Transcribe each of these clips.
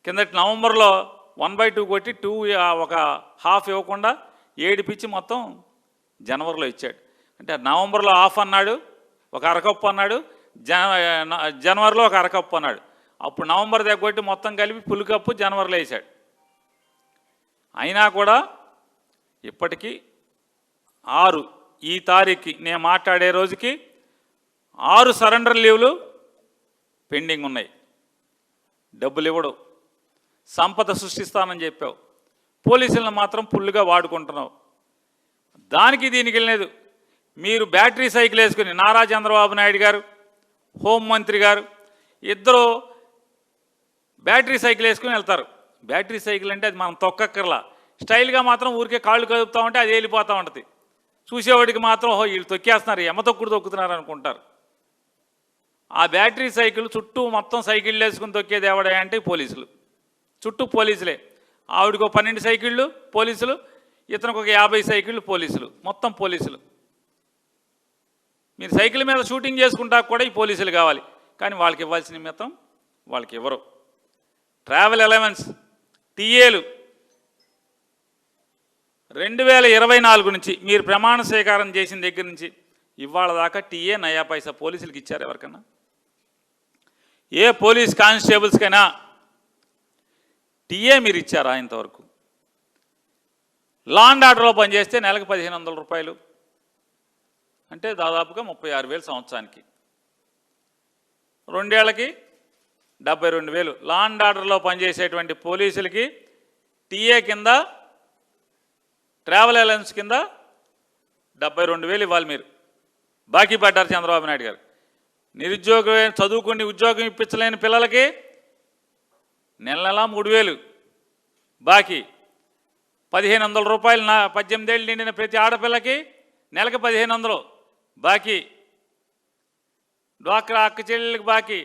కిందటి నవంబర్లో 1/2 కొట్టి 2 ఒక హాఫ్ ఇవ్వకుండా ఏడిపించి మొత్తం జనవరిలో ఇచ్చాడు. అంటే నవంబర్లో హాఫ్ అన్నాడు, ఒక అరకప్పు అన్నాడు, జనవరిలో ఒక అరకప్పు అన్నాడు. అప్పుడు నవంబర్ దగ్గర కొట్టి మొత్తం కలిపి ఫుల్ కప్పు జనవరిలో వేసాడు. అయినా కూడా ఇప్పటికీ 6 ఈ తారీఖుకి నేను మాట్లాడే రోజుకి 6 సరెండర్ లీవ్లు పెండింగ్ ఉన్నాయి. డబ్బులు ఇవ్వడు, సంపద సృష్టిస్తానని చెప్పావు, పోలీసులను మాత్రం ఫుల్గా వాడుకుంటున్నావు. దానికి దీనికి వెళ్ళలేదు. మీరు బ్యాటరీ సైకిల్ వేసుకుని నారా చంద్రబాబు నాయుడు గారు, హోంమంత్రి గారు ఇద్దరు బ్యాటరీ సైకిల్ వేసుకుని వెళ్తారు. బ్యాటరీ సైకిల్ అంటే అది మనం తొక్కక్కర్లా, స్టైల్గా మాత్రం ఊరికే కాళ్ళు కదుపుతూ ఉంటే అది వెళ్ళిపోతూ ఉంటుంది. చూసేవాడికి మాత్రం వీళ్ళు తొక్కేస్తున్నారు, ఎమ్మతొక్కుడు తొక్కుతున్నారు అనుకుంటారు. ఆ బ్యాటరీ సైకిల్ చుట్టూ మొత్తం సైకిళ్ళు వేసుకుని తొక్కేది ఎవడా అంటే పోలీసులు, చుట్టూ పోలీసులే. ఆవిడకు 12 సైకిళ్ళు పోలీసులు, ఇతనికి ఒక 50 సైకిళ్ళు పోలీసులు, మొత్తం పోలీసులు. మీరు సైకిల్ మీద షూటింగ్ చేసుకుంటా కూడా ఈ పోలీసులు కావాలి, కానీ వాళ్ళకి ఇవ్వాల్సిన నిమిత్తం వాళ్ళకి ఇవ్వరు. ట్రావెల్ అలవెన్స్ టీఏలు 2024 నుంచి మీరు ప్రమాణ స్వీకారం చేసిన దగ్గర నుంచి ఇవాళ దాకా టీఏ నయా పైసా పోలీసులకి ఇచ్చారు ఎవరికన్నా? ఏ పోలీస్ కానిస్టేబుల్స్కైనా టీఏ మీరు ఇచ్చారా ఇంతవరకు? లా అండ్ ఆర్డర్లో పనిచేస్తే నెలకు 1500 రూపాయలు, అంటే దాదాపుగా 36,000 సంవత్సరానికి. 2 ఏళ్ళకి 72,000. లా అండ్ ఆర్డర్లో పనిచేసేటువంటి పోలీసులకి టీఏ కింద, ట్రావెల్ అలవెన్స్ కింద 72,000 ఇవ్వాలి. మీరు బాకీ పడ్డారు చంద్రబాబు నాయుడు గారు. నిరుద్యోగం, చదువుకుని ఉద్యోగం ఇప్పించలేని పిల్లలకి నెల నెలా 3,000 బాకీ. 1,500 రూపాయలు 18 ఏళ్ళు నిండిన ప్రతి ఆడపిల్లకి నెలకు 1,500 బాకీ. డ్వాక్రా అక్క చెల్లెళ్ళకి బాకీ.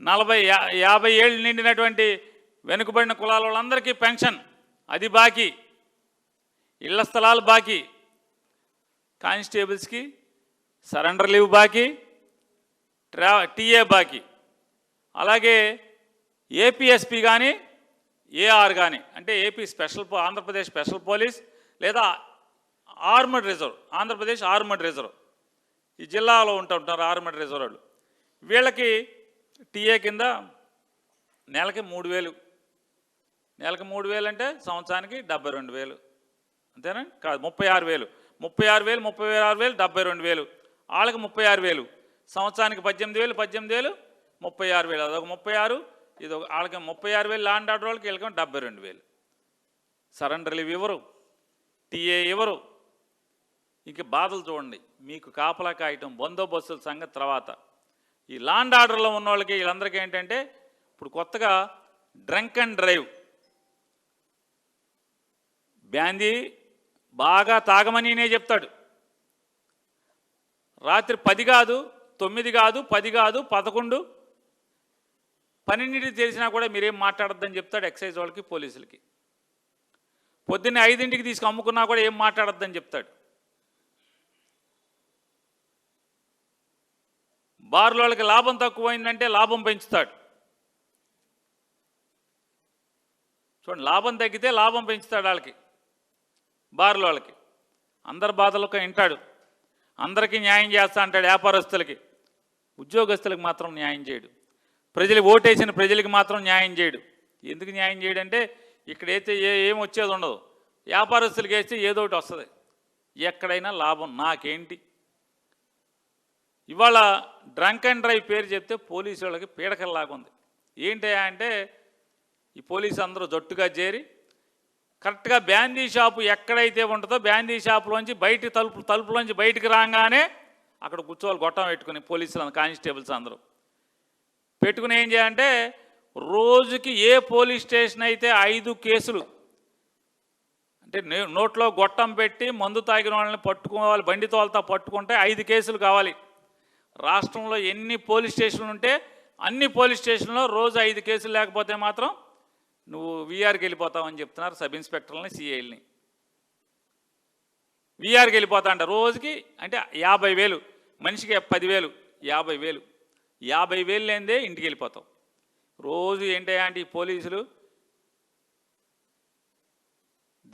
40-50 ఏళ్ళు నిండినటువంటి వెనుకబడిన కులాల వాళ్ళందరికీ పెన్షన్ అది బాకీ. ఇళ్ల స్థలాలు బాకీ. కానిస్టేబుల్స్కి సరెండర్ లీవ్ బాకీ, టీఏ బాకీ. అలాగే ఏపీఎస్పీ కానీ ఏఆర్ కానీ, అంటే AP special, Andhra Pradesh special police లేదా armed reserve, Andhra Pradesh armed reserve, ఈ జిల్లాలో ఉంటుంటారు ఆర్మడ్ రిజర్వ్ వాళ్ళు. వీళ్ళకి టీఏ కింద నెలకి 3,000. నెలకి 3,000 అంటే సంవత్సరానికి 72,000, అంతేనా? కాదు, 36,000. 72,000 వాళ్ళకి 36,000. సంవత్సరానికి 18,000, 36,000, అదొక 36. ఇది వాళ్ళకి 36,000 లా అండ్ ఆర్డర్ వాళ్ళకి, వీళ్ళకి 72,000. సరెండర్ లీవ్ ఇవ్వరు, టీఏ ఇవ్వరు. ఇంక బాధలు చూడండి. మీకు కాపలా కాయటం, బందోబస్తుల సంగతి తర్వాత. ఈ లా అండ్ ఆర్డర్లో ఉన్న వాళ్ళకి వీళ్ళందరికీ ఏంటంటే ఇప్పుడు కొత్తగా డ్రంక్ అండ్ డ్రైవ్, బ్యాందీ బాగా తాగమనినే చెప్తాడు. రాత్రి 10 కాదు, 9 కాదు, 10 కాదు, 11, 12 తెలిసినా కూడా మీరేం మాట్లాడొద్దని చెప్తాడు ఎక్సైజ్ వాళ్ళకి, పోలీసులకి. పొద్దున్నే 5ంటికి తీసుకు అమ్ముకున్నా కూడా ఏం మాట్లాడొద్దని చెప్తాడు. బార్ల వాళ్ళకి లాభం తక్కువైందంటే లాభం పెంచుతాడు. చూడండి, లాభం తగ్గితే లాభం పెంచుతాడు వాళ్ళకి, బార్ల వాళ్ళకి. అందరి బాధలకు వింటాడు, అందరికీ న్యాయం చేస్తా అంటాడు. వ్యాపారస్తులకి, ఉద్యోగస్తులకు మాత్రం న్యాయం చేయడు. ప్రజలకు ఓటేసిన ప్రజలకి మాత్రం న్యాయం చేయడు. ఎందుకు న్యాయం చేయడంటే ఇక్కడైతే ఏం వచ్చేది ఉండదు. వ్యాపారస్తులకి వేస్తే ఏదో ఒకటి వస్తుంది, ఎక్కడైనా లాభం నాకేంటి. ఇవాళ డ్రంక్ అండ్ డ్రైవ్ పేరు చెప్తే పోలీసు వాళ్ళకి పీడకల్లాగా ఉంది. ఏంటయ్యా అంటే ఈ పోలీసు అందరూ జట్టుగా చేరి కరెక్ట్గా బ్యాందీ షాపు ఎక్కడైతే ఉంటుందో బ్యాందీ షాపులోంచి తలుపులోంచి బయటికి రాగానే అక్కడ కూర్చోవాలి, గొట్టం పెట్టుకుని పోలీసులు, కానిస్టేబుల్స్ అందరూ పెట్టుకుని ఏం చేయాలంటే రోజుకి ఏ పోలీస్ స్టేషన్ అయితే 5 కేసులు, అంటే నోట్లో గొట్టం పెట్టి మందు తాగిన వాళ్ళని పట్టుకోవాలి, బండి తోలుతా పట్టుకుంటే 5 కేసులు కావాలి. రాష్ట్రంలో ఎన్ని పోలీస్ స్టేషన్లు ఉంటే అన్ని పోలీస్ స్టేషన్లో రోజు 5 కేసులు లేకపోతే మాత్రం నువ్వు వీఆర్కి వెళ్ళిపోతావని చెప్తున్నారు సబ్ ఇన్స్పెక్టర్లని, సిఐల్ని. వీఆర్కి వెళ్ళిపోతా అంట రోజుకి, అంటే 50,000 మనిషికి 10,000, 50,000 లేనిదే ఇంటికి వెళ్ళిపోతావు. రోజు ఏంటంటే ఈ పోలీసులు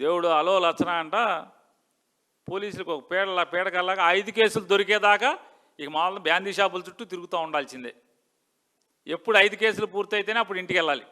దేవుడు అలో లచ్చన అంట పోలీసులకు ఒక పీడకల్లాగా 5 కేసులు దొరికేదాకా ఇక మామూలు బ్యాందీ షాపుల చుట్టూ తిరుగుతూ ఉండాల్సిందే. ఎప్పుడు 5 కేసులు పూర్తయితేనే అప్పుడు ఇంటికి వెళ్ళాలి.